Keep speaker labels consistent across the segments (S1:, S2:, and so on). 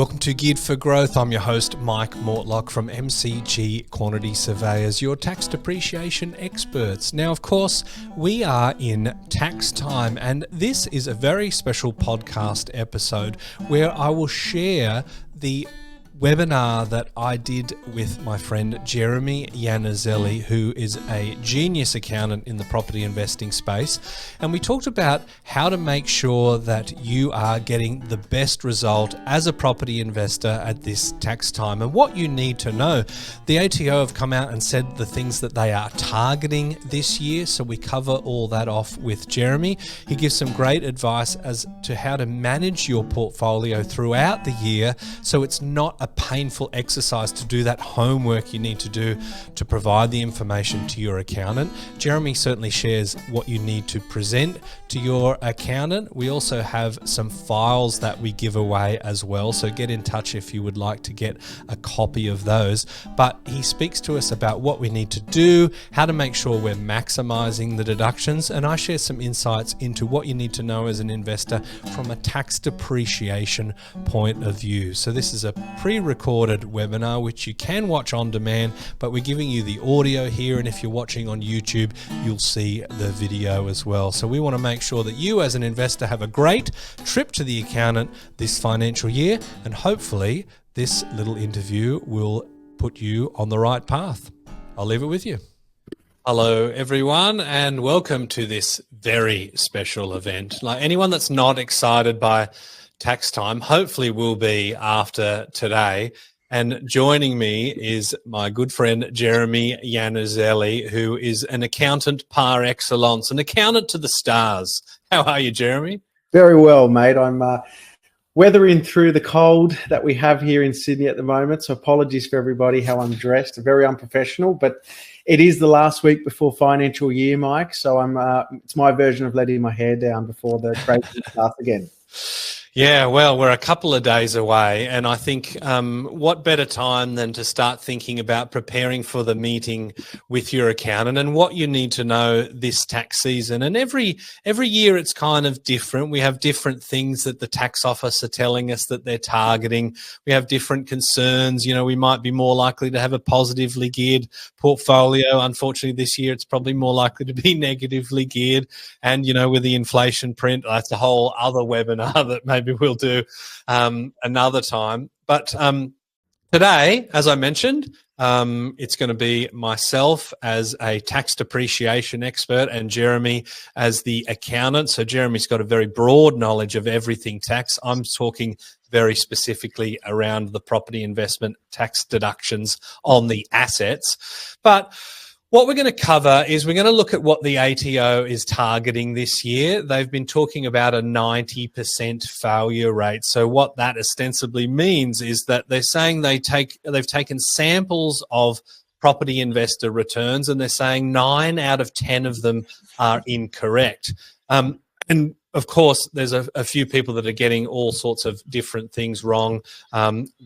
S1: welcome to Geared for Growth. I'm your host, Mike Mortlock from MCG Quantity Surveyors, your tax depreciation experts. Now, of course, we are in tax time, and this is a very special podcast episode where I will share the webinar that I did with my friend Jeremy Iannuzzelli, who is a genius accountant in the property investing space. And we talked about how to make sure that you are getting the best result as a property investor at this tax time and what you need to know. The ATO have come out and said the things that they are targeting this year. So we cover all that off with Jeremy. He gives some great advice as to how to manage your portfolio throughout the year so it's not a painful exercise to do that homework you need to do to provide the information to your accountant. Jeremy certainly shares what you need to present to your accountant. We also have some files that we give away as well, so get in touch if you would like to get a copy of those. But he speaks to us about what we need to do, how to make sure we're maximizing the deductions, and I share some insights into what you need to know as an investor from a tax depreciation point of view. So this is a pre-recorded webinar which you can watch on demand, but we're giving you the audio here, and if you're watching on YouTube you'll see the video as well. So we want to make sure that you as an investor have a great trip to the accountant this financial year, and hopefully this little interview will put you on the right path. I'll leave it with you. Hello everyone, and welcome to this very special event. Like, anyone that's not excited by tax time hopefully will be after today. And joining me is my good friend Jeremy Iannuzzelli, who is an accountant par excellence, an accountant to the stars. How are you, Jeremy?
S2: Very well, mate. I'm weathering through the cold that we have here in Sydney at the moment, so apologies for everybody how I'm dressed. Very unprofessional, but it is the last week before financial year, Mike, so it's my version of letting my hair down before the crazy starts again.
S1: Yeah, well, we're a couple of days away, and I think what better time than to start thinking about preparing for the meeting with your accountant and what you need to know this tax season. And every year it's kind of different. We have different things that the tax office are telling us that they're targeting. We have different concerns. You know, we might be more likely to have a positively geared portfolio. Unfortunately, this year it's probably more likely to be negatively geared. And, you know, with the inflation print, that's a whole other webinar that maybe we'll do another time. But today, as I mentioned, it's going to be myself as a tax depreciation expert and Jeremy as the accountant. So Jeremy's got a very broad knowledge of everything tax. I'm talking very specifically around the property investment tax deductions on the assets. But what we're going to cover is we're going to look at what the ATO is targeting this year. They've been talking about a 90% failure rate. So what that ostensibly means is that they're saying they've taken samples of property investor returns, and they're saying 9 out of 10 of them are incorrect. And of course, there's a few people that are getting all sorts of different things wrong.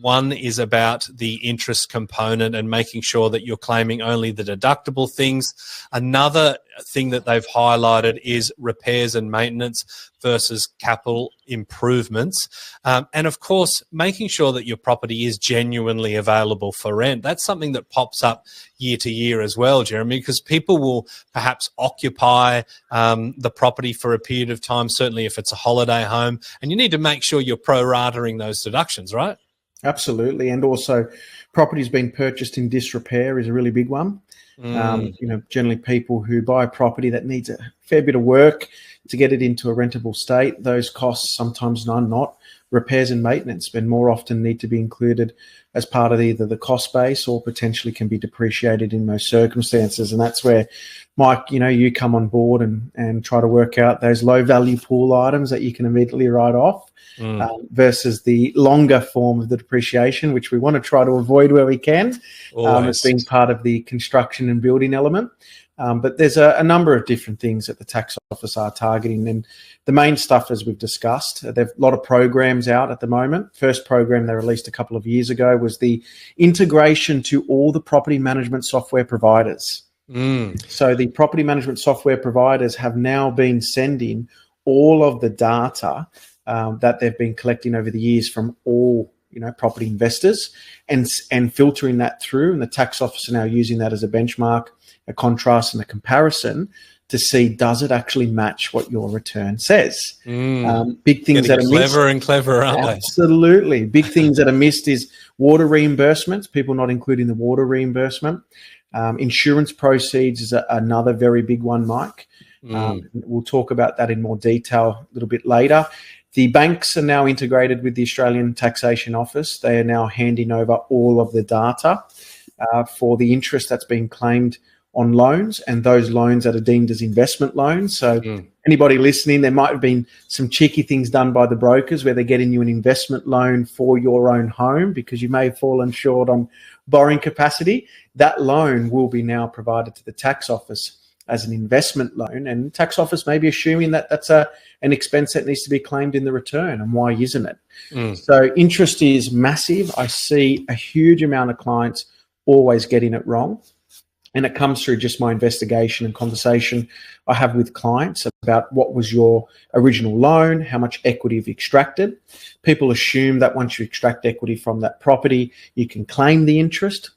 S1: One is about the interest component and making sure that you're claiming only the deductible things. Another thing that they've highlighted is repairs and maintenance versus capital improvements. And of course, making sure that your property is genuinely available for rent. That's something that pops up year to year as well, Jeremy, because people will perhaps occupy the property for a period of time, certainly if it's a holiday home, and you need to make sure you're pro-ratering those deductions, right?
S2: Absolutely. And also, properties being purchased in disrepair is a really big one. Generally people who buy a property that needs a fair bit of work to get it into a rentable state, those costs sometimes are not repairs and maintenance, and more often need to be included as part of either the cost base or potentially can be depreciated in most circumstances. And that's where, Mike, you come on board and try to work out those low value pool items that you can immediately write off versus the longer form of the depreciation, which we want to try to avoid where we can, as being part of the construction and building element. But there's a number of different things that the tax office are targeting. And the main stuff, as we've discussed, there's a lot of programs out at the moment. First program they released a couple of years ago was the integration to all the property management software providers. So the property management software providers have now been sending all of the data that they've been collecting over the years from all property investors, and filtering that through. And the tax office are now using that as a benchmark, a contrast, and a comparison to see, does it actually match what your return says? Big things that are
S1: clever and clever, aren't they?
S2: Absolutely. Big things that are missed is water reimbursements, people not including the water reimbursement. Insurance proceeds is another very big one, Mike. We'll talk about that in more detail a little bit later. The banks are now integrated with the Australian Taxation Office. They are now handing over all of the data for the interest that's being claimed on loans, and those loans that are deemed as investment loans. So anybody listening, there might have been some cheeky things done by the brokers where they're getting you an investment loan for your own home because you may have fallen short on borrowing capacity. That loan will be now provided to the tax office as an investment loan, and tax office may be assuming that that's an expense that needs to be claimed in the return, and why isn't it? So interest is massive. I see a huge amount of clients always getting it wrong. And it comes through just my investigation and conversation I have with clients about what was your original loan, how much equity you've extracted. People assume that once you extract equity from that property, you can claim the interest.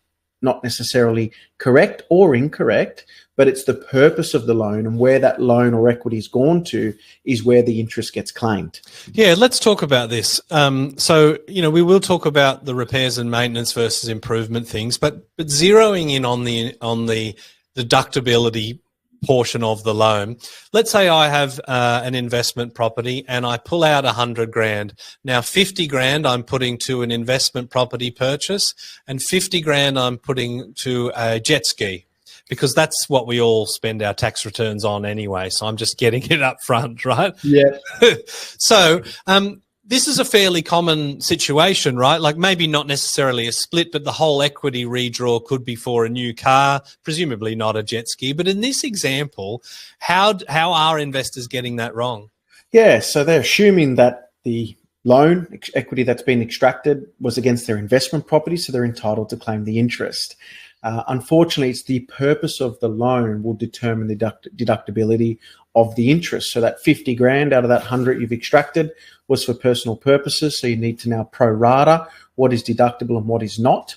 S2: Not necessarily correct or incorrect, but it's the purpose of the loan, and where that loan or equity has gone to is where the interest gets claimed.
S1: Yeah, let's talk about this. So, we will talk about the repairs and maintenance versus improvement things, but zeroing in on the deductibility portion of the loan. Let's say I have an investment property and I pull out $100,000. Now 50 grand I'm putting to an investment property purchase, and 50 grand I'm putting to a jet ski, because that's what we all spend our tax returns on anyway. So I'm just getting it up front, right?
S2: Yeah.
S1: So this is a fairly common situation, right? Like maybe not necessarily a split, but the whole equity redraw could be for a new car, presumably not a jet ski. But in this example, how are investors getting that wrong?
S2: Yeah, so they're assuming that the loan equity that's been extracted was against their investment property, so they're entitled to claim the interest. Unfortunately, it's the purpose of the loan will determine the deductibility of the interest. So that 50 grand out of that 100 you've extracted was for personal purposes. So you need to now pro rata what is deductible and what is not.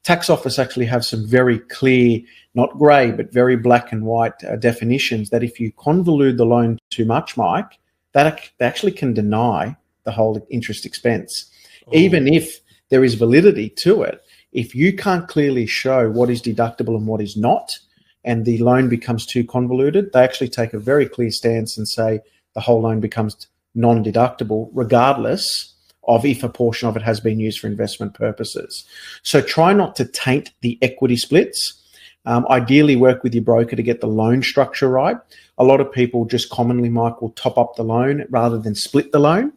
S2: Tax office actually have some very clear, not grey, but very black and white definitions that if you convolute the loan too much, Mike, that they actually can deny the whole interest expense. Even if there is validity to it. If you can't clearly show what is deductible and what is not, and the loan becomes too convoluted, they actually take a very clear stance and say the whole loan becomes non-deductible, regardless of if a portion of it has been used for investment purposes. So try not to taint the equity splits. Ideally, work with your broker to get the loan structure right. A lot of people just commonly, Mike, will top up the loan rather than split the loan.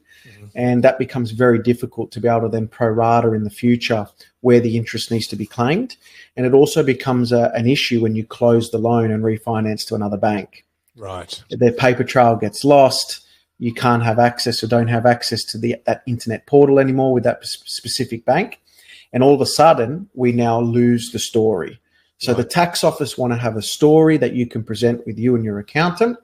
S2: And that becomes very difficult to be able to then pro rata in the future where the interest needs to be claimed. And it also becomes an issue when you close the loan and refinance to another bank.
S1: Right.
S2: Their paper trail gets lost. You can't have access or don't have access to that internet portal anymore with that specific bank. And all of a sudden, we now lose the story. So the tax office want to have a story that you can present with you and your accountant,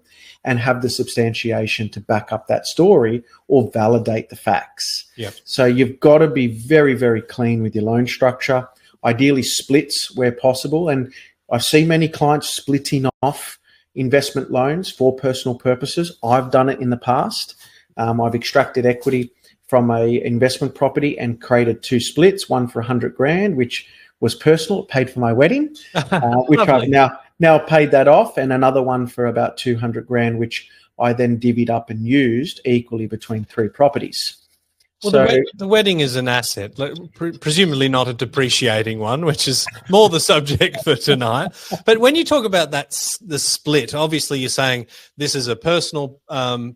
S2: and have the substantiation to back up that story or validate the facts.
S1: Yep.
S2: So you've got to be very, very clean with your loan structure, ideally splits where possible. And I've seen many clients splitting off investment loans for personal purposes. I've done it in the past. I've extracted equity from a investment property and created two splits, one for 100 grand, which was personal, paid for my wedding, which I've now paid that off, and another one for about 200 grand, which I then divvied up and used equally between three properties.
S1: Well, the wedding is an asset, presumably not a depreciating one, which is more the subject for tonight. But when you talk about the split, obviously you're saying this is a personal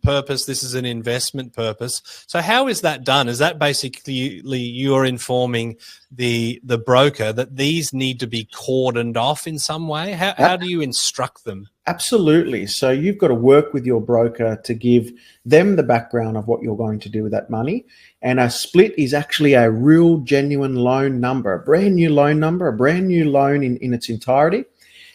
S1: purpose, this is an investment purpose. So how is that done? Is that basically you're informing the broker that these need to be cordoned off in some way? How do you instruct them?
S2: Absolutely. So you've got to work with your broker to give them the background of what you're going to do with that money. And a split is actually a real genuine loan number, a brand new loan number, a brand new loan in its entirety.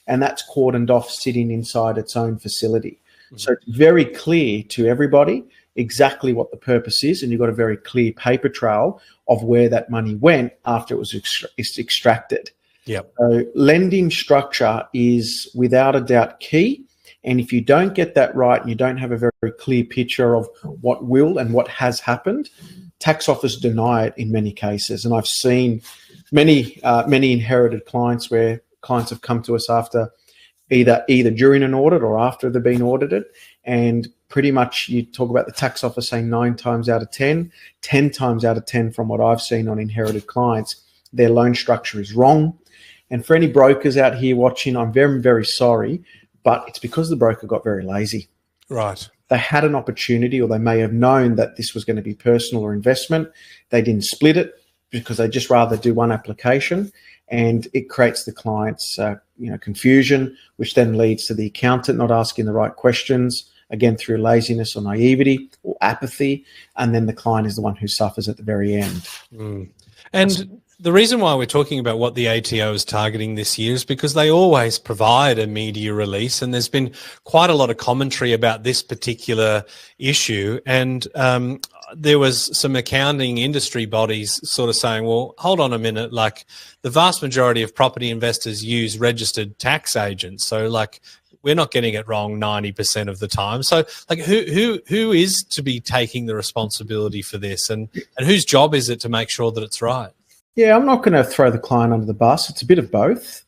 S2: And that's cordoned off sitting inside its own facility. Mm-hmm. So it's very clear to everybody exactly what the purpose is. And you've got a very clear paper trail of where that money went after it was extracted.
S1: Yep.
S2: So lending structure is without a doubt key. And if you don't get that right and you don't have a very clear picture of what will and what has happened, tax office deny it in many cases. And I've seen many inherited clients where clients have come to us after either during an audit or after they've been audited, and pretty much you talk about the tax office saying 9 times out of 10 times out of 10 from what I've seen on inherited clients, their loan structure is wrong. And for any brokers out here watching, I'm very, very sorry, but it's because the broker got very lazy.
S1: Right.
S2: They had an opportunity, or they may have known that this was going to be personal or investment. They didn't split it because they just rather do one application, and it creates the client's confusion, which then leads to the accountant not asking the right questions, again through laziness or naivety or apathy, and then the client is the one who suffers at the very end.
S1: And the reason why we're talking about what the ATO is targeting this year is because they always provide a media release, and there's been quite a lot of commentary about this particular issue. And there was some accounting industry bodies sort of saying, well, hold on a minute, like the vast majority of property investors use registered tax agents. So like we're not getting it wrong 90% of the time. So like who is to be taking the responsibility for this, and whose job is it to make sure that it's right?
S2: Yeah, I'm not going to throw the client under the bus. It's a bit of both.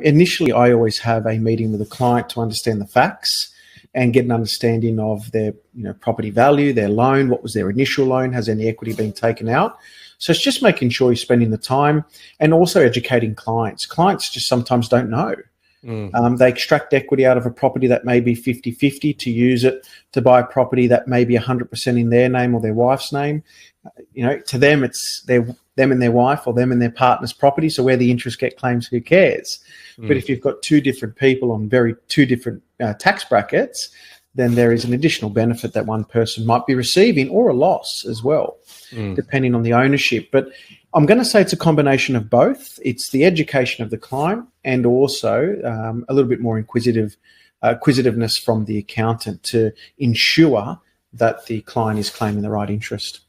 S2: Initially, I always have a meeting with the client to understand the facts and get an understanding of their property value, their loan, what was their initial loan, has any equity been taken out. So it's just making sure you're spending the time, and also educating clients. Clients just sometimes don't know. They extract equity out of a property that may be 50-50 to use it to buy a property that may be 100% in their name or their wife's name. To them, it's them and their wife, or them and their partner's property. So where the interest get claims, who cares? But if you've got two different people on two different tax brackets, then there is an additional benefit that one person might be receiving, or a loss as well, depending on the ownership. But I'm going to say it's a combination of both. It's the education of the client, and also a little bit more inquisitiveness from the accountant to ensure that the client is claiming the right interest.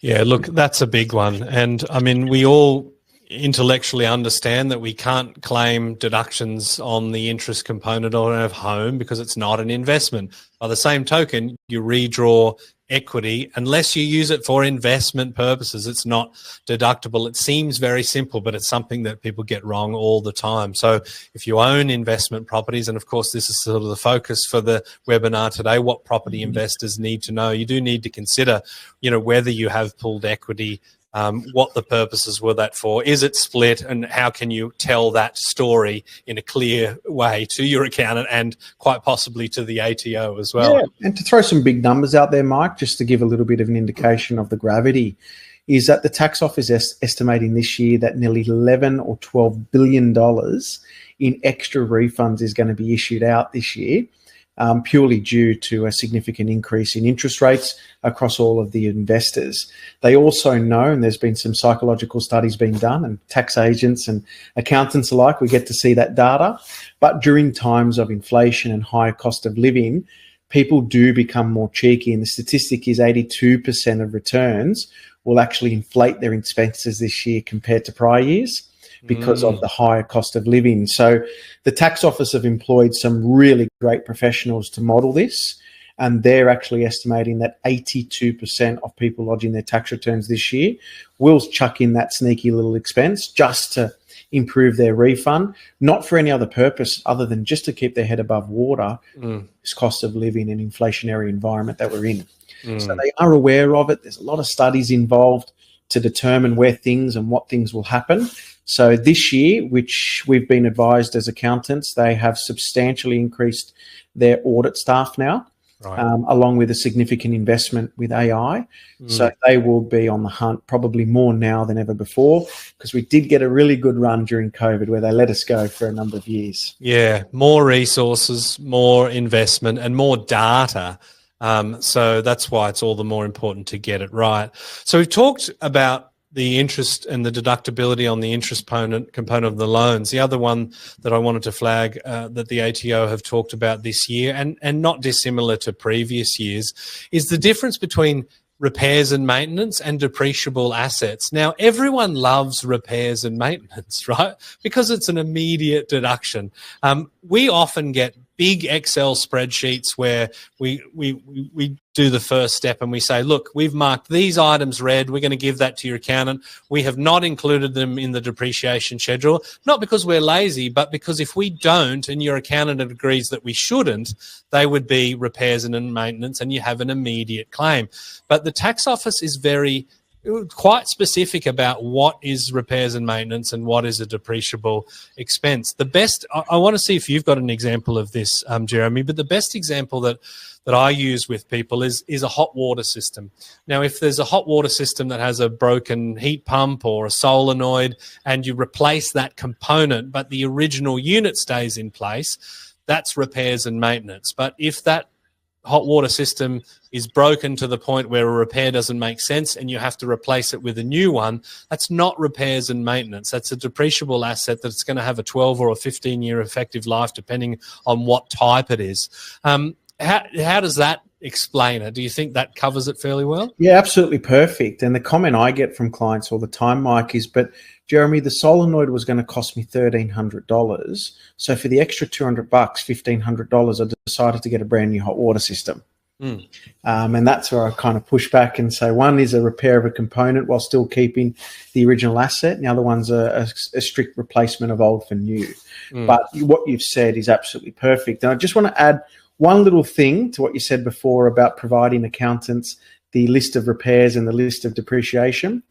S1: Yeah, look, that's a big one. And I mean, we all intellectually understand that we can't claim deductions on the interest component of home because it's not an investment. By the same token, you redraw equity unless you use it for investment purposes. It's not deductible. It seems very simple, but it's something that people get wrong all the time. So if you own investment properties, and of course this is sort of the focus for the webinar today, what property investors need to know, you do need to consider, whether you have pooled equity, what the purposes were that for, is it split, and how can you tell that story in a clear way to your accountant and quite possibly to the ATO as well.
S2: Yeah, and to throw some big numbers out there, Mike, just to give a little bit of an indication of the gravity, is that the tax office is estimating this year that nearly $11 or $12 billion in extra refunds is going to be issued out this year, purely due to a significant increase in interest rates across all of the investors. They also know, and there's been some psychological studies being done, and tax agents and accountants alike, we get to see that data. But during times of inflation and higher cost of living, people do become more cheeky. And the statistic is 82% of returns will actually inflate their expenses this year compared to prior years, because of the higher cost of living. So the tax office have employed some really great professionals to model this, and they're actually estimating that 82% of people lodging their tax returns this year will chuck in that sneaky little expense just to improve their refund, not for any other purpose other than just to keep their head above water, this cost of living and inflationary environment that we're in. So they are aware of it. There's a lot of studies involved to determine where things and what things will happen. So this year, which we've been advised as accountants, they have substantially increased their audit staff now, along with a significant investment with AI. So they will be on the hunt probably more now than ever before, because we did get a really good run during COVID where they let us go for a number of years.
S1: Yeah, more resources, more investment, and more data. So that's why it's all the more important to get it right. So we've talked about the interest and the deductibility on the interest component of the loans. The other one that I wanted to flag that the ATO have talked about this year, and not dissimilar to previous years, is the difference between repairs and maintenance and depreciable assets. Now, everyone loves repairs and maintenance, right? Because it's an immediate deduction. We often get big Excel spreadsheets where we do the first step and we say, look, we've marked these items red. We're going to give that to your accountant. We have not included them in the depreciation schedule, not because we're lazy, but because if we don't and your accountant agrees that we shouldn't, they would be repairs and maintenance and you have an immediate claim. But the tax office is quite specific about what is repairs and maintenance and what is a depreciable expense. The best, I want to see if you've got an example of this, Jeremy, but the best example that I use with people is a hot water system. Now, if there's a hot water system that has a broken heat pump or a solenoid and you replace that component, but the original unit stays in place, that's repairs and maintenance. But if that hot water system is broken to the point where a repair doesn't make sense and you have to replace it with a new one, that's not repairs and maintenance. That's a depreciable asset that's going to have a 12 or a 15-year effective life, depending on what type it is. How does that explain it? Do you think that covers it fairly well?
S2: Yeah, absolutely perfect. And the comment I get from clients all the time, Mike, is, but Jeremy, the solenoid was going to cost me $1,300. So for the extra $200, $1,500, I decided to get a brand new hot water system. And that's where I kind of push back and say one is a repair of a component while still keeping the original asset. And the other one's a strict replacement of old for new. But what you've said is absolutely perfect. And I just want to add one little thing to what you said before about providing accountants the list of repairs and the list of depreciation.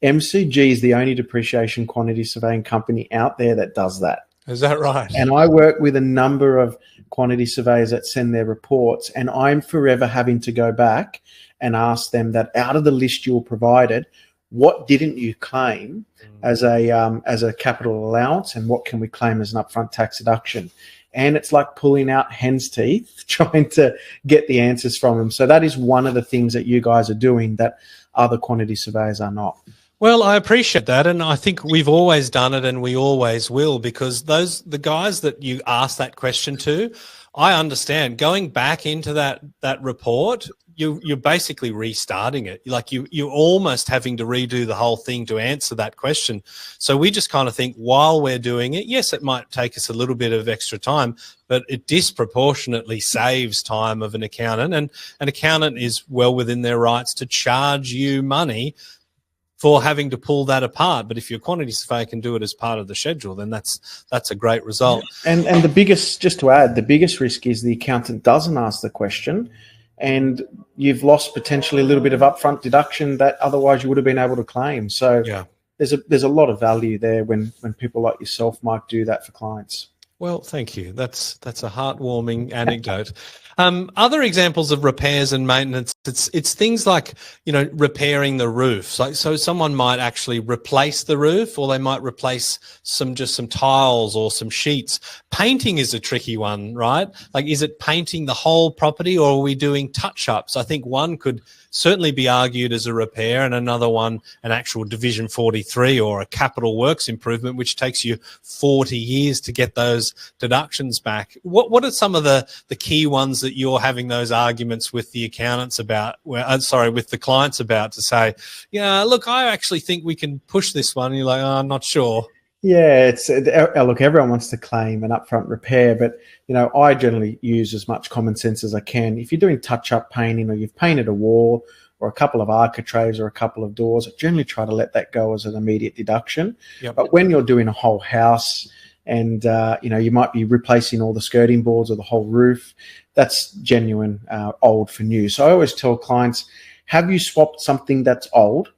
S2: MCG is the only depreciation quantity surveying company out there that does that.
S1: Is that right?
S2: And I work with a number of quantity surveyors that send their reports, and I'm forever having to go back and ask them that out of the list you were provided, what didn't you claim as a capital allowance, and what can we claim as an upfront tax deduction? And it's like pulling out hen's teeth, trying to get the answers from them. So that is one of the things that you guys are doing that other quantity surveyors are not.
S1: Well, I appreciate that, and I think we've always done it and we always will, because the guys that you ask that question to, I understand going back into that report, you're basically restarting it. Like you're almost having to redo the whole thing to answer that question. So we just kind of think while we're doing it, yes, it might take us a little bit of extra time, but it disproportionately saves time of an accountant, and an accountant is well within their rights to charge you money for having to pull that apart. But if your quantity surveyor can do it as part of the schedule, then that's a great result.
S2: And the biggest, just to add, the biggest risk is the accountant doesn't ask the question and you've lost potentially a little bit of upfront deduction that otherwise you would have been able to claim. So yeah, there's a lot of value there when people like yourself, Mike, do that for clients.
S1: Well, thank you. That's a heartwarming anecdote. Other examples of repairs and maintenance, it's things like, repairing the roof. So someone might actually replace the roof, or they might replace some tiles or some sheets. Painting is a tricky one, right? Like, is it painting the whole property, or are we doing touch-ups? I think one could certainly be argued as a repair, and another one an actual Division 43 or a capital works improvement, which takes you 40 years to get those deductions back. What are some of the key ones that you're having those arguments with the accountants about, with the clients about, to say, look, I actually think we can push this one, and you're like, I'm not sure.
S2: Yeah, look, everyone wants to claim an upfront repair, but I generally use as much common sense as I can. If you're doing touch-up painting, or you've painted a wall or a couple of architraves or a couple of doors, I generally try to let that go as an immediate deduction.
S1: Yep.
S2: But when you're doing a whole house and you might be replacing all the skirting boards or the whole roof, that's genuine old for new. So I always tell clients, have you swapped something that's old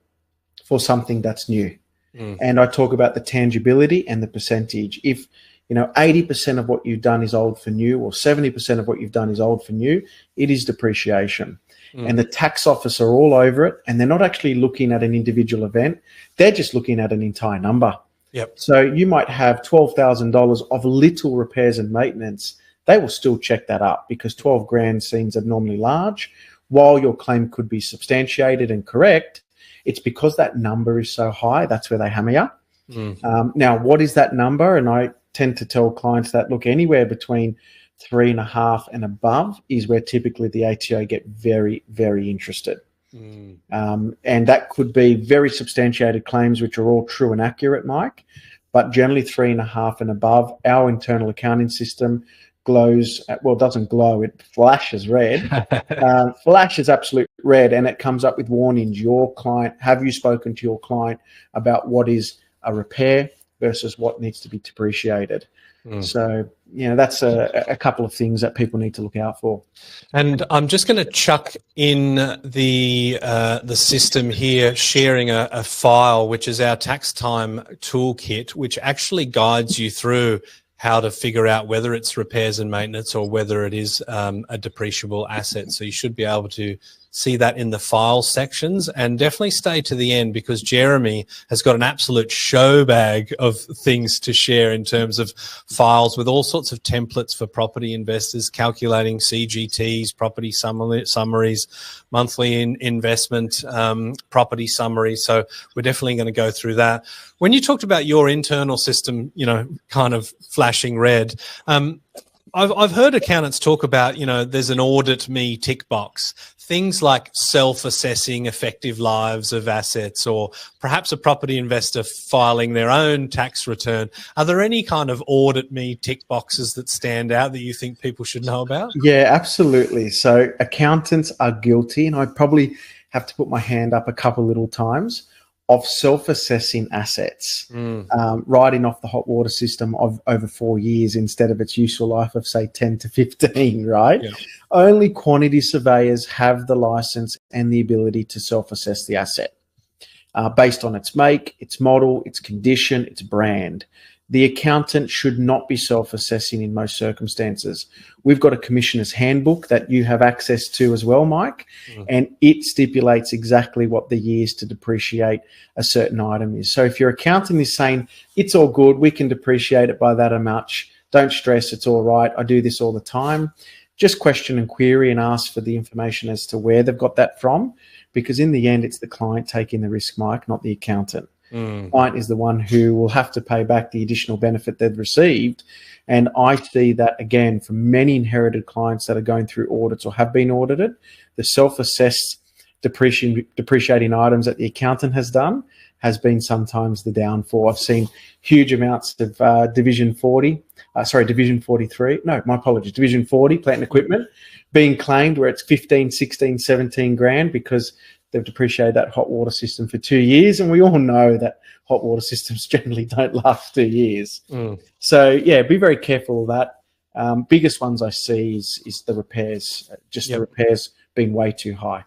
S2: for something that's new? And I talk about the tangibility and the percentage. If 80% of what you've done is old for new, or 70% of what you've done is old for new, it is depreciation. And the tax office are all over it, and they're not actually looking at an individual event. They're just looking at an entire number.
S1: Yep.
S2: So you might have $12,000 of little repairs and maintenance. They will still check that up, because 12 grand seems abnormally large. While your claim could be substantiated and correct, it's because that number is so high, that's where they hammer you. Now, what is that number? And I tend to tell clients that, look, anywhere between 3.5 and above is where typically the ATO get very, very interested. And that could be very substantiated claims, which are all true and accurate, Mike, but generally 3.5 and above. Our internal accounting system doesn't glow, it flashes red. Flashes absolute red, and it comes up with warnings. Have you spoken to your client about what is a repair versus what needs to be depreciated? So, that's a couple of things that people need to look out for.
S1: And I'm just going to chuck in the system here, sharing a file, which is our tax time toolkit, which actually guides you through how to figure out whether it's repairs and maintenance or whether it is a depreciable asset. So you should be able to see that in the file sections, and definitely stay to the end, because Jeremy has got an absolute show bag of things to share in terms of files with all sorts of templates for property investors, calculating CGTs, property summaries, monthly investment property summaries. So we're definitely going to go through that. When you talked about your internal system, kind of flashing red, I've heard accountants talk about, there's an audit me tick box, things like self-assessing effective lives of assets, or perhaps a property investor filing their own tax return. Are there any kind of audit me tick boxes that stand out that you think people should know about?
S2: Yeah, absolutely. So accountants are guilty, and I probably have to put my hand up a couple little times, of self-assessing assets, writing off the hot water system of over 4 years instead of its useful life of, say, 10 to 15, right? Yeah. Only quantity surveyors have the license and the ability to self-assess the asset based on its make, its model, its condition, its brand. The accountant should not be self-assessing in most circumstances. We've got a commissioner's handbook that you have access to as well, Mike, and it stipulates exactly what the years to depreciate a certain item is. So if your accountant is saying, it's all good, we can depreciate it by that much, don't stress, it's all right, I do this all the time, just question and query and ask for the information as to where they've got that from, because in the end, it's the client taking the risk, Mike, not the accountant. The client is the one who will have to pay back the additional benefit they've received. And I see that, again, for many inherited clients that are going through audits or have been audited, the self-assessed depreciating items that the accountant has done has been sometimes the downfall. I've seen huge amounts of Division 40, Division 43, no, my apologies, Division 40, plant and equipment, being claimed where it's 15, 16, 17 grand because they've depreciated that hot water system for 2 years. And we all know that hot water systems generally don't last 2 years. So, yeah, be very careful of that. Biggest ones I see is the repairs, the repairs being way too high.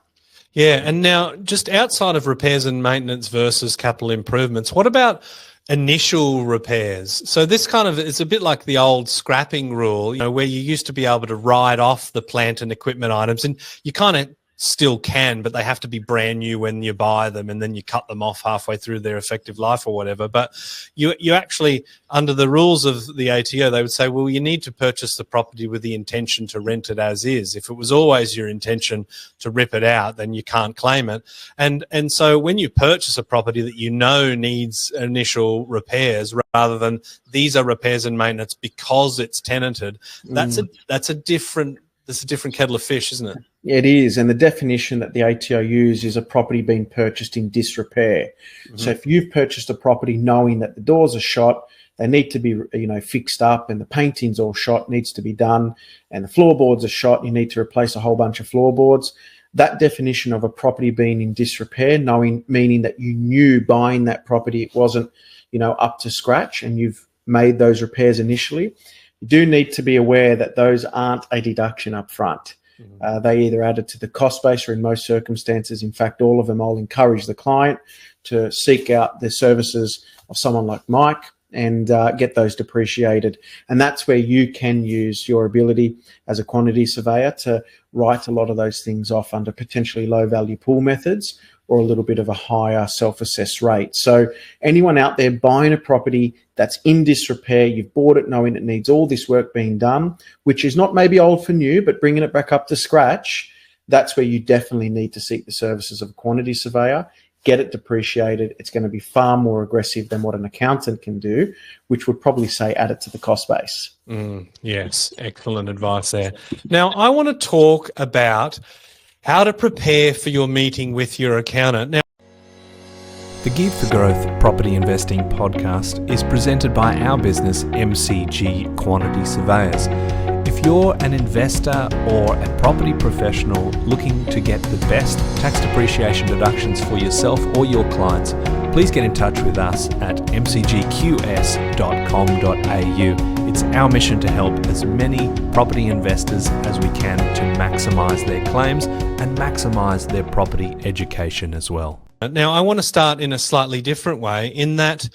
S1: Yeah, and now just outside of repairs and maintenance versus capital improvements, what about initial repairs? So this kind of is a bit like the old scrapping rule, where you used to be able to write off the plant and equipment items, and you kind of still can, but they have to be brand new when you buy them, and then you cut them off halfway through their effective life or whatever. But you actually, under the rules of the ATO, they would say, well, you need to purchase the property with the intention to rent it as is. If it was always your intention to rip it out, then you can't claim it. And so when you purchase a property that needs initial repairs, rather than these are repairs and maintenance because it's tenanted, that's a different kettle of fish, isn't it?
S2: It is, and the definition that the ATO use is a property being purchased in disrepair. So if you've purchased a property knowing that the doors are shot, they need to be fixed up, and the painting's all shot, needs to be done, and the floorboards are shot, you need to replace a whole bunch of floorboards. That definition of a property being in disrepair, meaning that you knew buying that property it wasn't up to scratch, and you've made those repairs initially. You do need to be aware that those aren't a deduction up front. They either added to the cost base, or in most circumstances, in fact, all of them, I'll encourage the client to seek out the services of someone like Mike and get those depreciated. And that's where you can use your ability as a quantity surveyor to write a lot of those things off under potentially low value pool methods, or a little bit of a higher self-assessed rate. So anyone out there buying a property that's in disrepair, you've bought it knowing it needs all this work being done, which is not maybe old for new, but bringing it back up to scratch, that's where you definitely need to seek the services of a quantity surveyor, get it depreciated. It's going to be far more aggressive than what an accountant can do, which would probably say add it to the cost base.
S1: Yes, excellent advice there. Now, I want to talk about how to prepare for your meeting with your accountant. Now, the Geared for Growth Property Investing podcast is presented by our business, MCG Quantity Surveyors. If you're an investor or a property professional looking to get the best tax depreciation deductions for yourself or your clients, please get in touch with us at mcgqs.com.au. It's our mission to help as many property investors as we can to maximise their claims and maximise their property education as well. Now, I want to start in a slightly different way, in that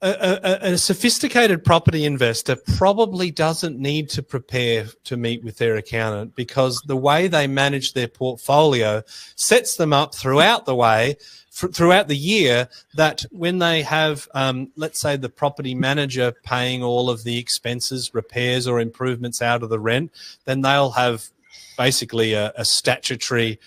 S1: a sophisticated property investor probably doesn't need to prepare to meet with their accountant, because the way they manage their portfolio sets them up throughout the year, that when they have, let's say, the property manager paying all of the expenses, repairs or improvements out of the rent, then they'll have basically a statutory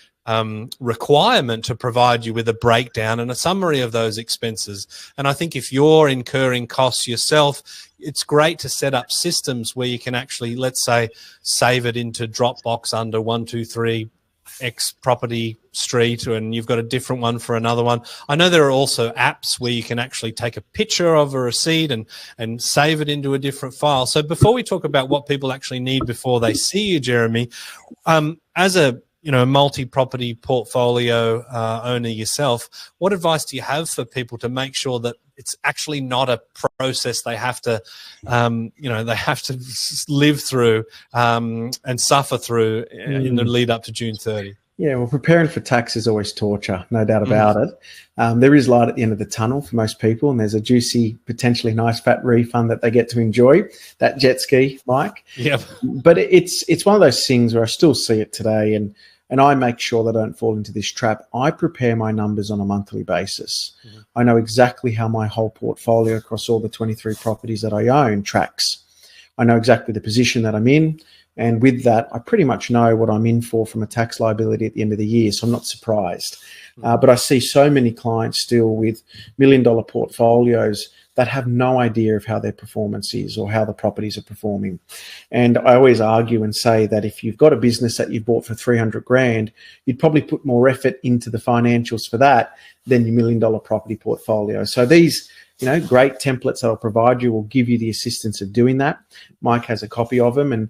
S1: requirement to provide you with a breakdown and a summary of those expenses. And I think if you're incurring costs yourself, it's great to set up systems where you can actually, let's say, save it into Dropbox under 123 X property street, and you've got a different one for another one. I know there are also apps where you can actually take a picture of a receipt and save it into a different file. So before we talk about what people actually need before they see you, Jeremy, as a multi-property portfolio owner yourself, what advice do you have for people to make sure that it's actually not a process they have to, live through and suffer through in the lead up to June 30?
S2: Yeah, well, preparing for tax is always torture, no doubt about it. There is light at the end of the tunnel for most people, and there's a juicy, potentially nice fat refund that they get to enjoy, that jet ski, Mike.
S1: Yep.
S2: But it's one of those things where I still see it today, and I make sure that I don't fall into this trap. I prepare my numbers on a monthly basis. Mm-hmm. I know exactly how my whole portfolio across all the 23 properties that I own tracks. I know exactly the position that I'm in. And with that, I pretty much know what I'm in for from a tax liability at the end of the year. So I'm not surprised. But I see so many clients still with $1 million portfolios that have no idea of how their performance is or how the properties are performing. And I always argue and say that if you've got a business that you've bought for 300 grand, you'd probably put more effort into the financials for that than your $1 million property portfolio. So these, great templates that I'll provide you will give you the assistance of doing that. Mike has a copy of them, and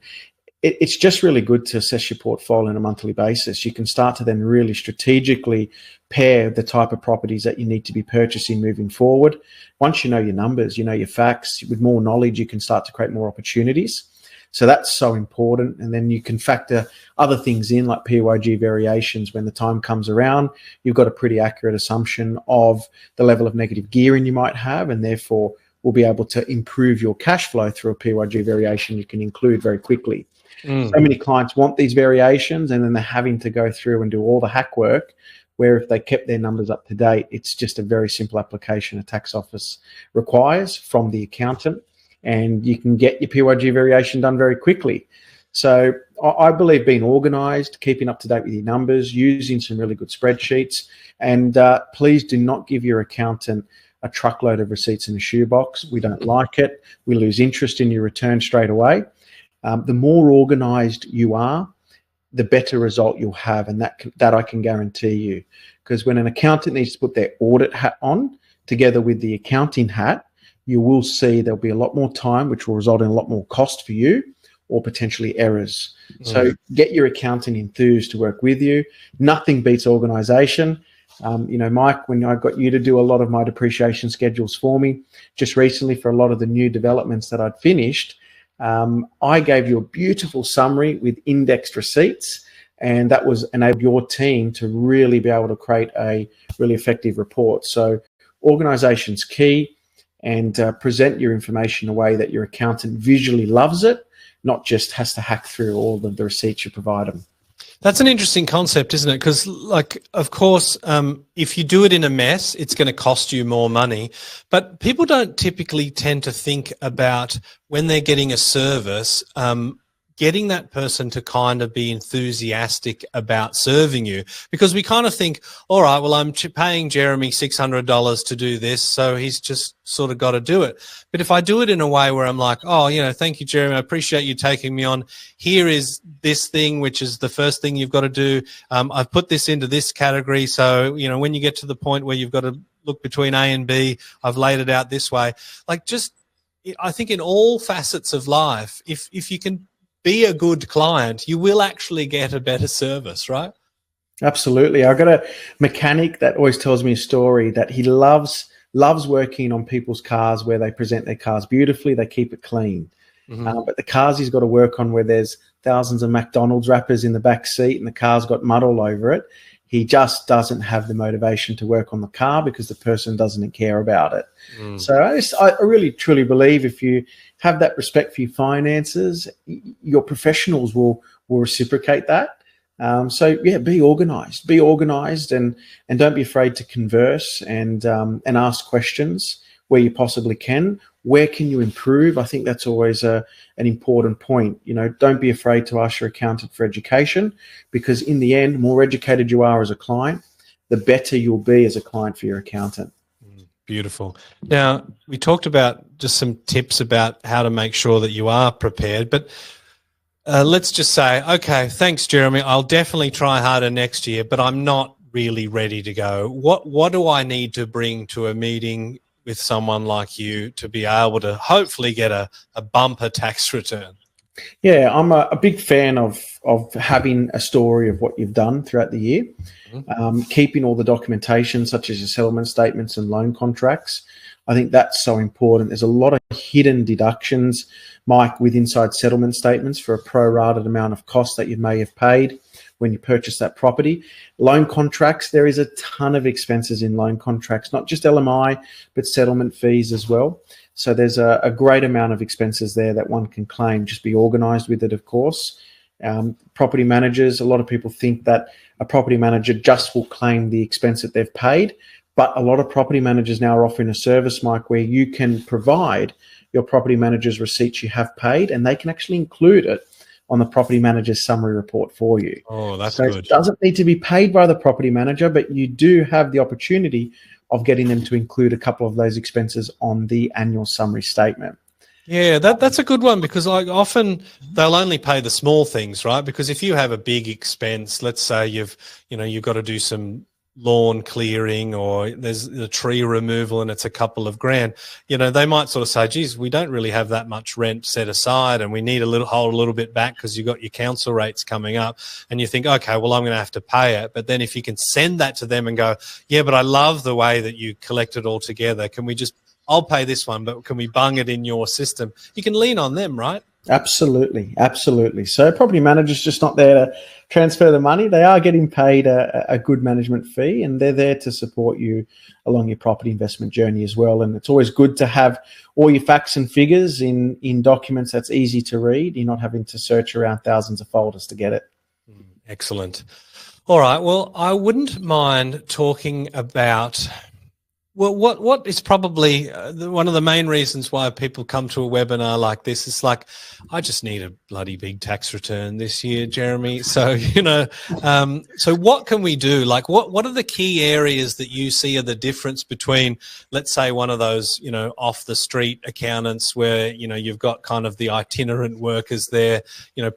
S2: it's just really good to assess your portfolio on a monthly basis. You can start to then really strategically pair the type of properties that you need to be purchasing moving forward. Once you know your numbers, you know your facts, with more knowledge, you can start to create more opportunities. So that's so important. And then you can factor other things in, like PYG variations. When the time comes around, you've got a pretty accurate assumption of the level of negative gearing you might have, and therefore will be able to improve your cash flow through a PYG variation you can include very quickly. So many clients want these variations, and then they're having to go through and do all the hack work, where if they kept their numbers up to date, it's just a very simple application a tax office requires from the accountant, and you can get your PYG variation done very quickly. So I believe being organised, keeping up to date with your numbers, using some really good spreadsheets, and please do not give your accountant a truckload of receipts in a shoebox. We don't like it. We lose interest in your return straight away. The more organised you are, the better result you'll have, and that I can guarantee you. Because when an accountant needs to put their audit hat on together with the accounting hat, you will see there'll be a lot more time, which will result in a lot more cost for you or potentially errors. So get your accountant enthused to work with you. Nothing beats organisation. Mike, when I got you to do a lot of my depreciation schedules for me, just recently for a lot of the new developments that I'd finished, I gave you a beautiful summary with indexed receipts, and that was enabled your team to really be able to create a really effective report. So organization's key, and present your information in a way that your accountant visually loves it, not just has to hack through all of the receipts you provide them.
S1: That's an interesting concept, isn't it? Because, of course, if you do it in a mess, it's going to cost you more money. But people don't typically tend to think about when they're getting a service, getting that person to kind of be enthusiastic about serving you, because we kind of think, all right, well, I'm paying Jeremy $600 to do this, so he's just sort of got to do it. But if I do it in a way where I'm like, oh, thank you, Jeremy, I appreciate you taking me on. Here is this thing, which is the first thing you've got to do. I've put this into this category. So, when you get to the point where you've got to look between A and B, I've laid it out this way. I think in all facets of life, if you can be a good client, you will actually get a better service, right?
S2: Absolutely. I've got a mechanic that always tells me a story that he loves working on people's cars where they present their cars beautifully, they keep it clean. Mm-hmm. But the cars he's got to work on where there's thousands of McDonald's wrappers in the back seat and the car's got mud all over it, he just doesn't have the motivation to work on the car because the person doesn't care about it. Mm. So I really, truly believe if you have that respect for your finances, your professionals will reciprocate that. Be organized and don't be afraid to converse and ask questions where you possibly can. Where can you improve? I think that's always an important point. Don't be afraid to ask your accountant for education, because in the end, more educated you are as a client, the better you'll be as a client for your accountant.
S1: Beautiful. Now, we talked about just some tips about how to make sure that you are prepared, but let's just say, okay, thanks, Jeremy. I'll definitely try harder next year, but I'm not really ready to go. What do I need to bring to a meeting with someone like you to be able to hopefully get a bumper tax return?
S2: Yeah, I'm a big fan of having a story of what you've done throughout the year, keeping all the documentation such as your settlement statements and loan contracts. I think that's so important. There's a lot of hidden deductions, Mike, with inside settlement statements for a prorated amount of cost that you may have paid when you purchase that property. Loan contracts, there is a ton of expenses in loan contracts, not just LMI, but settlement fees as well. So there's a great amount of expenses there that one can claim. Just be organized with it, of course. Property managers, a lot of people think that a property manager just will claim the expense that they've paid, but a lot of property managers now are offering a service, Mike, where you can provide your property manager's receipts you have paid, and they can actually include it on the property manager's summary report for you.
S1: Oh, that's
S2: so
S1: good.
S2: It doesn't need to be paid by the property manager, but you do have the opportunity of getting them to include a couple of those expenses on the annual summary statement.
S1: Yeah, that's a good one, because often they'll only pay the small things, right? Because if you have a big expense, let's say you've got to do some lawn clearing, or there's the tree removal and it's a couple of grand, they might sort of say, geez, we don't really have that much rent set aside and we need hold a little bit back because you've got your council rates coming up. And you think, okay, well, I'm going to have to pay it. But then if you can send that to them and go, yeah, but I love the way that you collect it all together. I'll pay this one, but can we bung it in your system? You can lean on them, right?
S2: Absolutely. So property managers just not there to transfer the money. They are getting paid a good management fee, and they're there to support you along your property investment journey as well. And it's always good to have all your facts and figures in documents that's easy to read. You're not having to search around thousands of folders to get it.
S1: Excellent. All right. Well, I wouldn't mind talking about... Well, what is probably one of the main reasons why people come to a webinar like this is like, I just need a bloody big tax return this year, Jeremy. So, so what can we do? Like, what are the key areas that you see are the difference between, let's say, one of those, off the street accountants where, you've got kind of the itinerant workers there,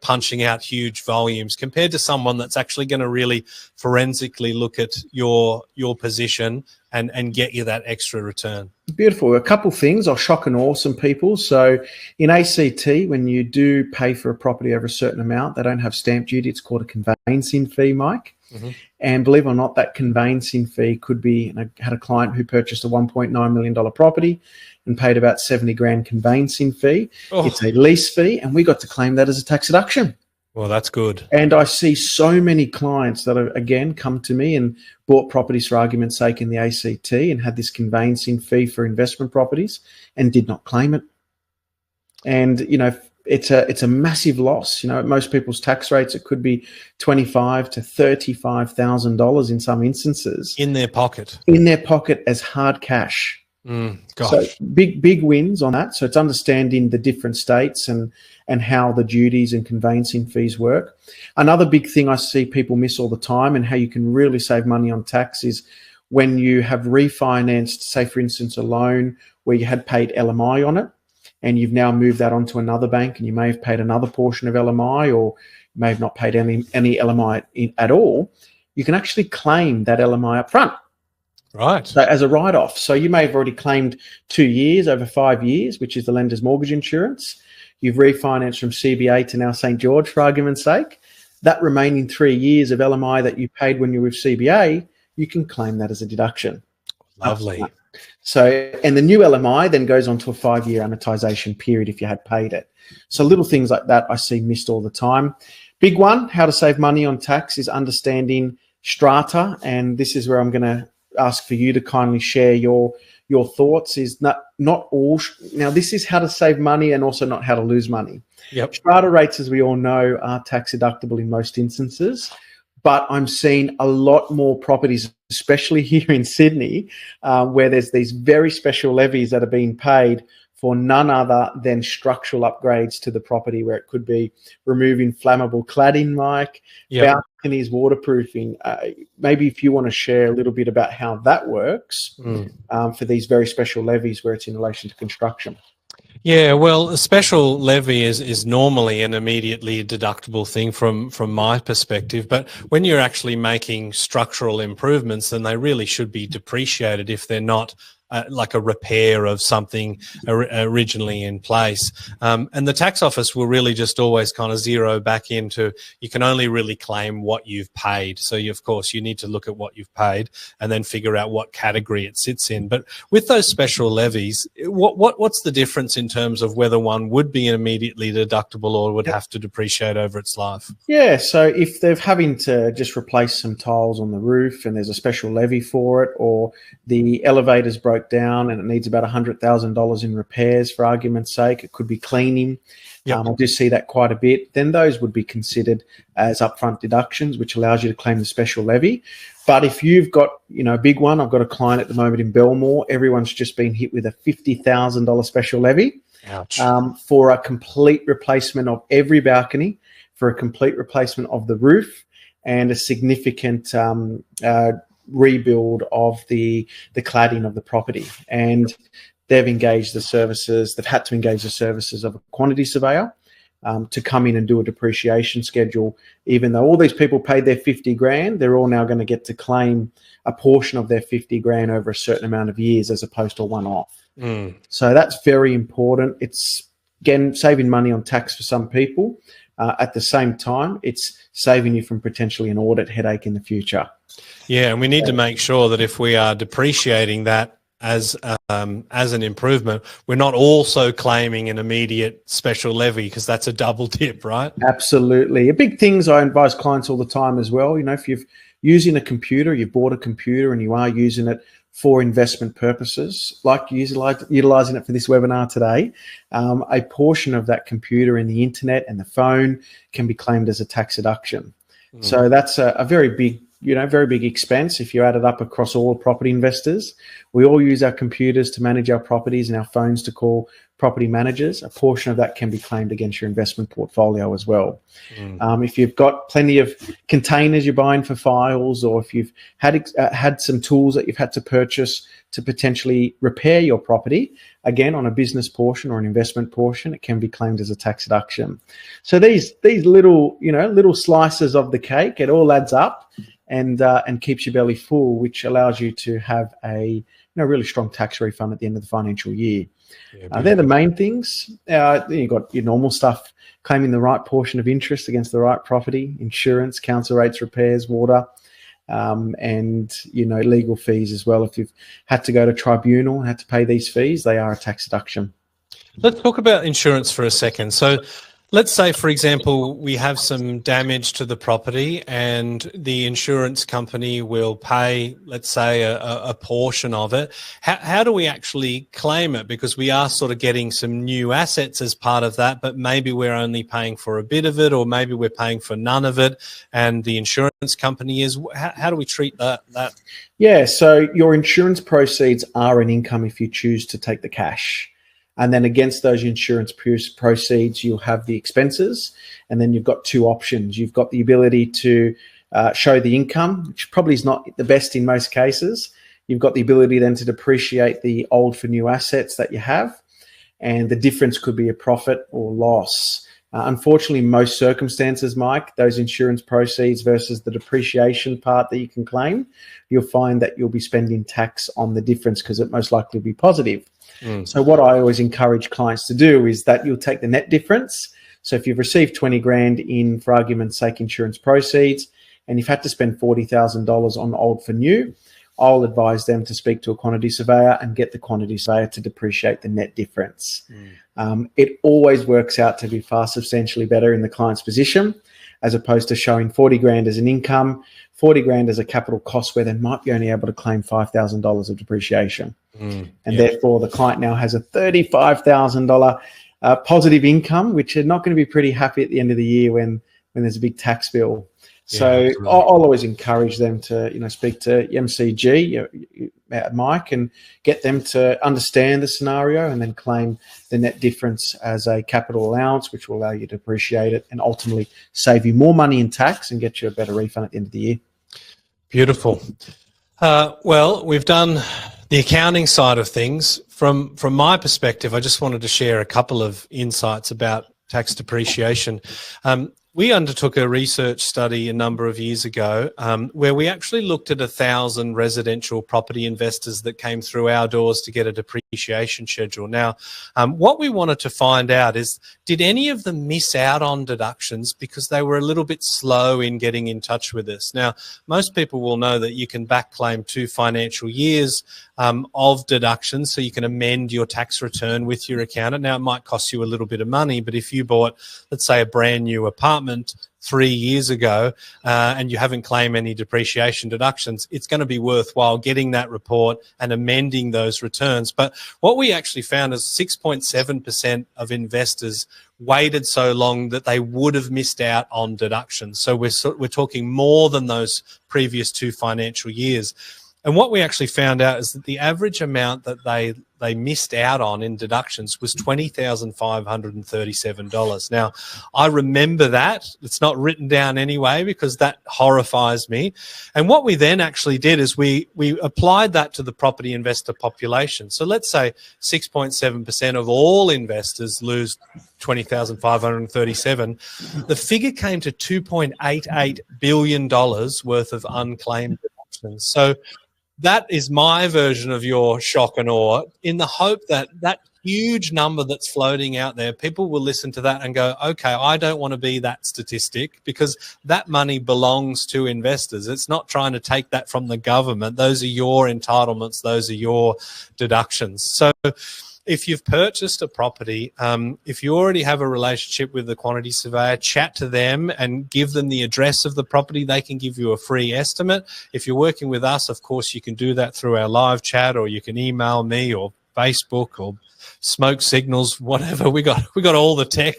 S1: punching out huge volumes, compared to someone that's actually going to really forensically look at your position and get you that extra return?
S2: Beautiful. A couple of things. I'll shock and awe some people. So in ACT, when you do pay for a property over a certain amount, they don't have stamp duty. It's called a conveyancing fee, Mike. Mm-hmm. And believe it or not, that conveyancing fee could be, I had a client who purchased a $1.9 million property and paid about 70 grand conveyancing fee. Oh. It's a lease fee, and we got to claim that as a tax deduction.
S1: Well, that's good.
S2: And I see so many clients that have, again, come to me and bought properties for argument's sake in the ACT and had this conveyancing fee for investment properties and did not claim it. And, it's a massive loss. At most people's tax rates, it could be $25,000 to $35,000 in some instances.
S1: In their pocket.
S2: In their pocket as hard cash. So
S1: Gosh.
S2: big wins on that. So it's understanding the different states and how the duties and conveyancing fees work. Another big thing I see people miss all the time and how you can really save money on tax is when you have refinanced, say for instance, a loan where you had paid LMI on it and you've now moved that onto another bank and you may have paid another portion of LMI or you may have not paid any LMI at all. You can actually claim that LMI up front.
S1: Right.
S2: So as a write-off. So you may have already claimed 2 years over 5 years, which is the lender's mortgage insurance. You've refinanced from CBA to now St. George, for argument's sake. That remaining 3 years of LMI that you paid when you were with CBA, you can claim that as a deduction.
S1: Lovely.
S2: So, and the new LMI then goes on to a 5-year amortization period if you had paid it. So little things like that I see missed all the time. Big one, how to save money on tax, is understanding strata. And this is where I'm going to ask for you to kindly share your thoughts. Is not all. Now, this is how to save money and also not how to lose money.
S1: Yep.
S2: Strata rates, as we all know, are tax deductible in most instances. But I'm seeing a lot more properties, especially here in Sydney, where there's these very special levies that are being paid for none other than structural upgrades to the property, where it could be removing flammable cladding, Mike, balconies, waterproofing. Maybe if you want to share a little bit about how that works for these very special levies where it's in relation to construction.
S1: Yeah, well, a special levy is normally an immediately deductible thing from my perspective. But when you're actually making structural improvements, then they really should be depreciated if they're not like a repair of something originally in place. And the tax office will really just always kind of zero back into, you can only really claim what you've paid. So of course you need to look at what you've paid and then figure out what category it sits in. But with those special levies, what's the difference in terms of whether one would be immediately deductible or would have to depreciate over its life?
S2: Yeah, so if they're having to just replace some tiles on the roof and there's a special levy for it, or the elevator's broke down and it needs about $100,000 in repairs, for argument's sake, it could be cleaning. I do see that quite a bit. Then those would be considered as upfront deductions, which allows you to claim the special levy. But if you've got, a big one, I've got a client at the moment in Belmore, everyone's just been hit with a $50,000 special levy.
S1: Ouch.
S2: For a complete replacement of every balcony, for a complete replacement of the roof, and a significant rebuild of the cladding of the property. And they've engaged the services, they've had to engage the services of a quantity surveyor to come in and do a depreciation schedule. Even though all these people paid their 50 grand, they're all now going to get to claim a portion of their 50 grand over a certain amount of years as opposed to a one-off. So that's very important. It's, again, saving money on tax for some people. At the same time, it's saving you from potentially an audit headache in the future.
S1: Yeah, and we need to make sure that if we are depreciating that as an improvement, we're not also claiming an immediate special levy, because that's a double dip, right?
S2: Absolutely. A big things I advise clients all the time as well. If you're using a computer, you've bought a computer and you are using it for investment purposes, like utilizing it for this webinar today, a portion of that computer and the internet and the phone can be claimed as a tax deduction. So that's a very big, very big expense if you add it up across all property investors. We all use our computers to manage our properties and our phones to call property managers. A portion of that can be claimed against your investment portfolio as well. If you've got plenty of containers you're buying for files, or if you've had some tools that you've had to purchase to potentially repair your property, again, on a business portion or an investment portion, it can be claimed as a tax deduction. So these little, little slices of the cake, it all adds up and keeps your belly full, which allows you to have a really strong tax refund at the end of the financial year. They're the main things. You've got your normal stuff, claiming the right portion of interest against the right property, insurance, council rates, repairs, water, and legal fees as well. If you've had to go to tribunal and had to pay these fees, they are a tax deduction.
S1: Let's talk about insurance for a second. So Let's say, for example, we have some damage to the property and the insurance company will pay, let's say, a portion of it. How do we actually claim it? Because we are sort of getting some new assets as part of that, but maybe we're only paying for a bit of it, or maybe we're paying for none of it, and the insurance company is. How do we treat that?
S2: Yeah, so your insurance proceeds are an income if you choose to take the cash. And then against those insurance proceeds, you'll have the expenses. And then you've got two options. You've got the ability to show the income, which probably is not the best in most cases. You've got the ability then to depreciate the old for new assets that you have. And the difference could be a profit or loss. Unfortunately, in most circumstances, Mike, those insurance proceeds versus the depreciation part that you can claim, you'll find that you'll be spending tax on the difference because it most likely will be positive. So what I always encourage clients to do is that you'll take the net difference. So if you've received 20 grand in, for argument's sake, insurance proceeds, and you've had to spend $40,000 on old for new, I'll advise them to speak to a quantity surveyor and get the quantity surveyor to depreciate the net difference. It always works out to be far substantially better in the client's position, as opposed to showing 40 grand as an income, 40 grand as a capital cost where they might be only able to claim $5,000 of depreciation. Therefore, the client now has a $35,000 positive income, which are not going to be pretty happy at the end of the year when there's a big tax bill. So I'll always encourage them to, speak to MCG, Mike, and get them to understand the scenario and then claim the net difference as a capital allowance, which will allow you to depreciate it and ultimately save you more money in tax and get you a better refund at the end of the year.
S1: Beautiful. Well, we've done the accounting side of things. From my perspective, I just wanted to share a couple of insights about tax depreciation. We undertook a research study a number of years ago where we actually looked at 1,000 residential property investors that came through our doors to get a depreciation schedule. Now, what we wanted to find out is, did any of them miss out on deductions because they were a little bit slow in getting in touch with us? Now, most people will know that you can back claim 2 financial years of deductions, so you can amend your tax return with your accountant. Now, it might cost you a little bit of money, but if you bought, let's say, a brand new apartment 3 years ago and you haven't claimed any depreciation deductions, it's going to be worthwhile getting that report and amending those returns. But what we actually found is 6.7% of investors waited so long that they would have missed out on deductions. So we're talking more than those previous 2 financial years. And what we actually found out is that the average amount that they missed out on in deductions was $20,537. Now, I remember that. It's not written down anyway because that horrifies me. And what we then actually did is we applied that to the property investor population. So let's say 6.7% of all investors lose $20,537. The figure came to $2.88 billion worth of unclaimed deductions. So that is my version of your shock and awe, in the hope that that huge number that's floating out there, people will listen to that and go, okay, I don't want to be that statistic, because that money belongs to investors. It's not trying to take that from the government. Those are your entitlements. Those are your deductions. So if you've purchased a property, if you already have a relationship with the quantity surveyor, chat to them and give them the address of the property. They can give you a free estimate. If you're working with us, of course, you can do that through our live chat, or you can email me or Facebook or smoke signals, whatever. We got all the tech.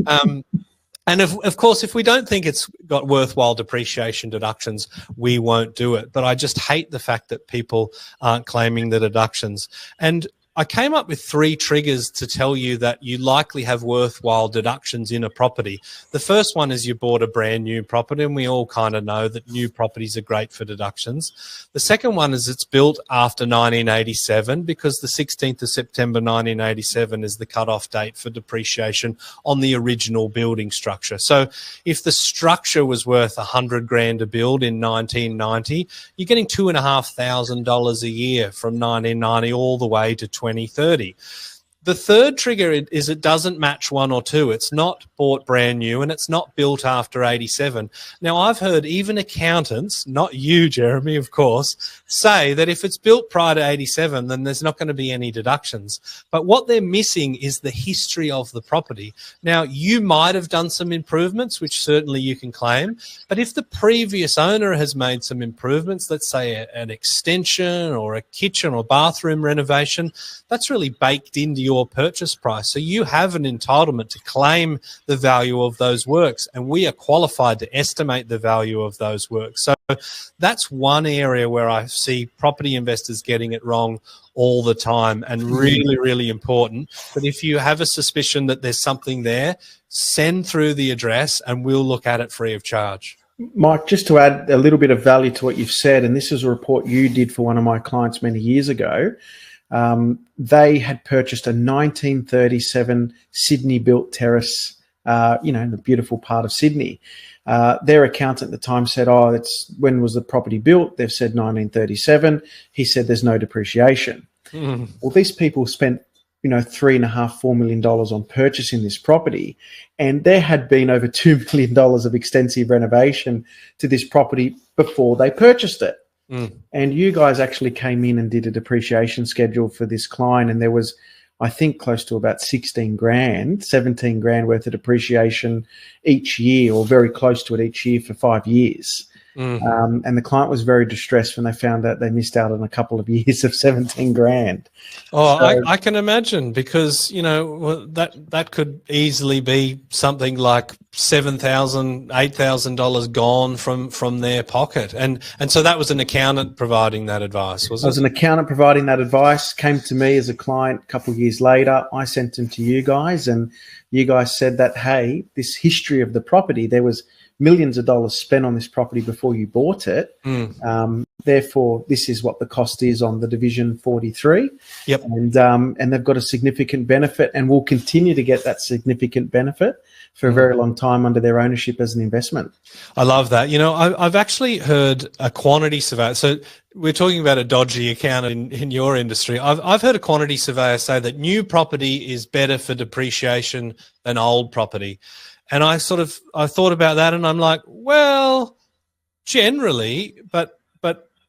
S1: And of course, if we don't think it's got worthwhile depreciation deductions, we won't do it. But I just hate the fact that people aren't claiming the deductions. And I came up with 3 triggers to tell you that you likely have worthwhile deductions in a property. The first one is you bought a brand new property, and we all kind of know that new properties are great for deductions. The second one is it's built after 1987, because the 16th of September 1987 is the cutoff date for depreciation on the original building structure. So if the structure was worth 100 grand to build in 1990, you're getting $2,500 a year from 1990 all the way to 2030. The third trigger is it doesn't match 1 or 2. It's not bought brand new and it's not built after 87. Now, I've heard even accountants, not you, Jeremy, of course, say that if it's built prior to 87, then there's not going to be any deductions. But what they're missing is the history of the property. Now, you might have done some improvements, which certainly you can claim. But if the previous owner has made some improvements, let's say an extension or a kitchen or bathroom renovation, that's really baked into your purchase price. So you have an entitlement to claim the value of those works, and we are qualified to estimate the value of those works. So that's one area where I see property investors getting it wrong all the time, and really, really important. But if you have a suspicion that there's something there, send through the address and we'll look at it free of charge.
S2: Mike, just to add a little bit of value to what you've said, and this is a report you did for one of my clients many years ago. They had purchased a 1937 Sydney-built terrace, in the beautiful part of Sydney. Their accountant at the time said, when was the property built? They've said 1937. He said there's no depreciation. Well, these people spent, $3.5–4 million on purchasing this property, and there had been over $2 million of extensive renovation to this property before they purchased it. And you guys actually came in and did a depreciation schedule for this client, and there was, I think, close to about 17 grand worth of depreciation each year, or very close to it each year for 5 years. And the client was very distressed when they found out they missed out on a couple of years of 17 grand.
S1: Oh, so, I can imagine, because, that could easily be something like $7,000, $8,000 gone from their pocket. And so that was an accountant providing that advice, was it? It was
S2: an accountant providing that advice, came to me as a client a couple of years later. I sent him to you guys, and you guys said that, hey, this history of the property, there was millions of dollars spent on this property before you bought it. Therefore, this is what the cost is on the Division 43.
S1: Yep.
S2: And they've got a significant benefit, and will continue to get that significant benefit for a very long time under their ownership as an investment.
S1: I love that. I've actually heard a quantity surveyor. So we're talking about a dodgy accountant in your industry. I've heard a quantity surveyor say that new property is better for depreciation than old property. And I thought about that, and I'm like, well, generally, but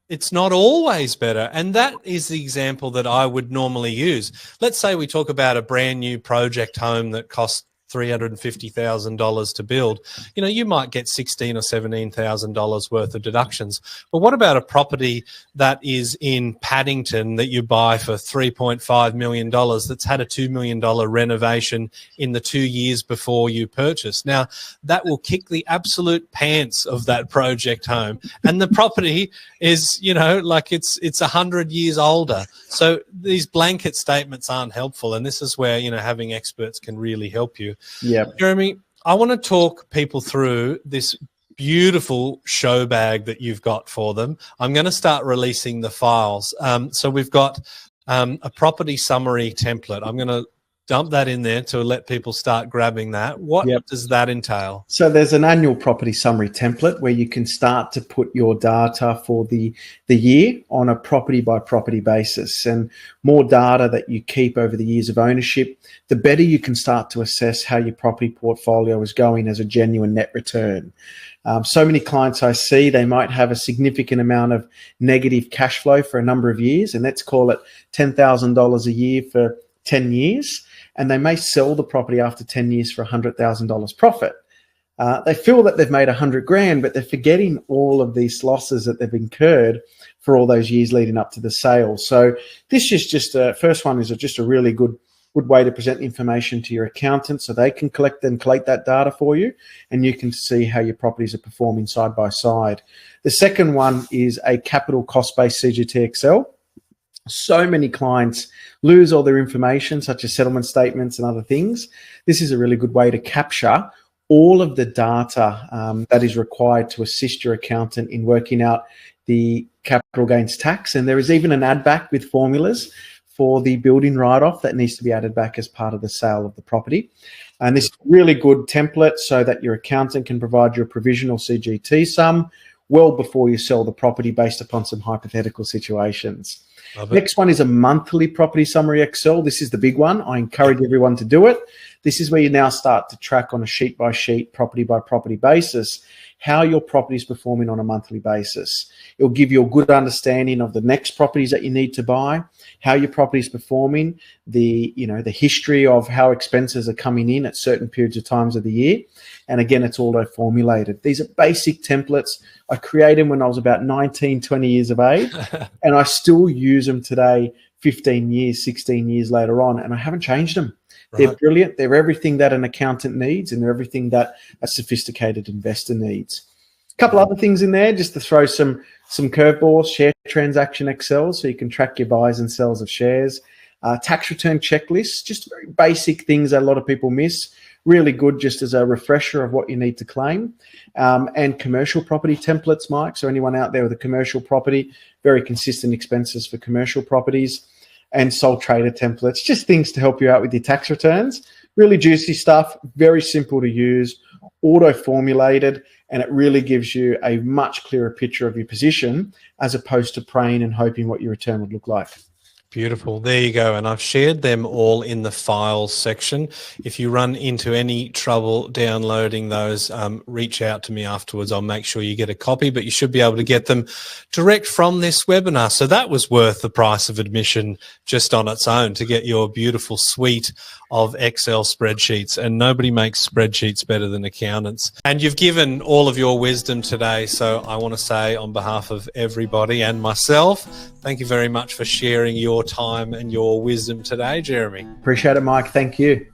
S1: it's not always better. And that is the example that I would normally use. Let's say we talk about a brand new project home that costs $350,000 to build. You might get $16,000 or $17,000 worth of deductions. But what about a property that is in Paddington that you buy for $3.5 million that's had a $2 million renovation in the 2 years before you purchase? Now, that will kick the absolute pants of that project home. And the property is, it's 100 years older. So these blanket statements aren't helpful. And this is where, having experts can really help you.
S2: Yeah,
S1: Jeremy, I want to talk people through this beautiful show bag that you've got for them. I'm going to start releasing the files. So we've got a property summary template. I'm going to dump that in there to let people start grabbing that. What does that entail? So
S2: there's an annual property summary template where you can start to put your data for the year on a property by property basis. And more data that you keep over the years of ownership, the better you can start to assess how your property portfolio is going as a genuine net return. So many clients I see, they might have a significant amount of negative cash flow for a number of years, and let's call it $10,000 a year for 10 years. And they may sell the property after 10 years for $100,000 profit. They feel that they've made 100 grand, but they're forgetting all of these losses that they've incurred for all those years leading up to the sale. So this is just first one is just a really good way to present information to your accountant so they can collate that data for you, and you can see how your properties are performing side by side. The second one is a capital cost-based CGT Excel. So many clients lose all their information, such as settlement statements and other things. This is a really good way to capture all of the data that is required to assist your accountant in working out the capital gains tax. And there is even an add back with formulas for the building write-off that needs to be added back as part of the sale of the property. And this is a really good template so that your accountant can provide your provisional CGT sum well before you sell the property based upon some hypothetical situations.
S1: Love it.
S2: Next one is a monthly property summary Excel. This is the big one. I encourage everyone to do it. This is where you now start to track on a sheet by sheet, property by property basis, how your property is performing on a monthly basis. It'll give you a good understanding of the next properties that you need to buy, how your property is performing, the history of how expenses are coming in at certain periods of times of the year. And again, it's auto-formulated. These are basic templates. I created them when I was about 19, 20 years of age, and I still use them today, 15 years, 16 years later on, and I haven't changed them. Right. They're brilliant. They're everything that an accountant needs, and they're everything that a sophisticated investor needs. A couple other things in there, just to throw some curveballs: share transaction Excel, so you can track your buys and sells of shares. Tax return checklists, just very basic things that a lot of people miss. Really good just as a refresher of what you need to claim. And commercial property templates, Mike. So anyone out there with a commercial property, very consistent expenses for commercial properties. And sole trader templates, just things to help you out with your tax returns. Really juicy stuff, very simple to use, auto-formulated, and it really gives you a much clearer picture of your position as opposed to praying and hoping what your return would look like.
S1: Beautiful. There you go. And I've shared them all in the files section. If you run into any trouble downloading those, reach out to me afterwards. I'll make sure you get a copy, but you should be able to get them direct from this webinar. So that was worth the price of admission just on its own, to get your beautiful suite of Excel spreadsheets. And nobody makes spreadsheets better than accountants. And you've given all of your wisdom today. So I want to say, on behalf of everybody and myself, thank you very much for sharing your time and your wisdom today, Jeremy.
S2: Appreciate it, Mike. Thank you.